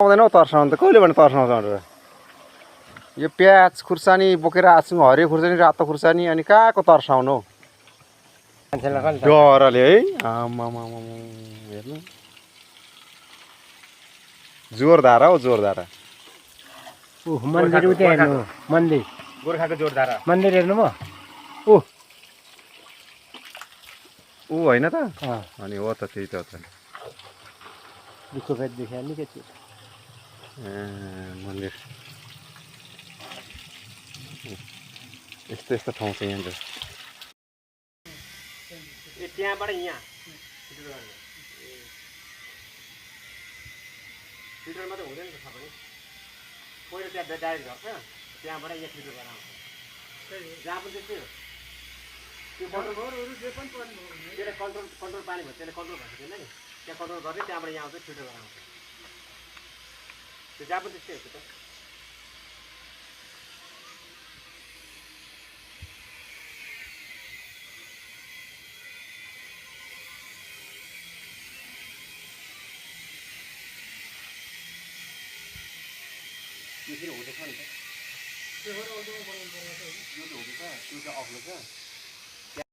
आउँदैन हौ तर्साउनु त कहिले भने तर्साउँछ भनेर यो प्याज खुर्सानी बोकेर आएको छु हरियो खुर्सानी रातो खुर्सानी अनि कहाँको तर्साउनु हौ डरले है आमामा हेर्नु जोरदार हौ जोरदार मन्दिर उतै हेर्नु मन्दिर गोर्खाको जोरदार मन्दिर हेर्नु भयो ऊ होइन त अनि हो त त्यही त दुःख फेरि देखायो के थियो मन्दिर यस्तो यस्तो ठाउँ छ यहाँनिर त्यहाँबाट यहाँ फिल्टर मात्रै हुँदैन त सबै पहिलो त्यहाँ डाइरेक्ट झर्छ त्यहाँबाट यहाँ फिल्टर गरेर आउँछ जहाँ पनि त्यस्तै हो त्यो त्यसले कन्ट्रोल पानी भयो त्यसले कन्ट्रोल भएको थिएन नि त्यहाँ कन्ट्रोल गर्दै त्यहाँबाट यहाँ आउँछ फिल्टर गरेर आउँछ त्यो जहाँ पनि त्यस्तै हो त्यो त यो फेरि हुँदैछ नि त त्यो त हुँदैछ त्यो चाहिँ अग्लो छ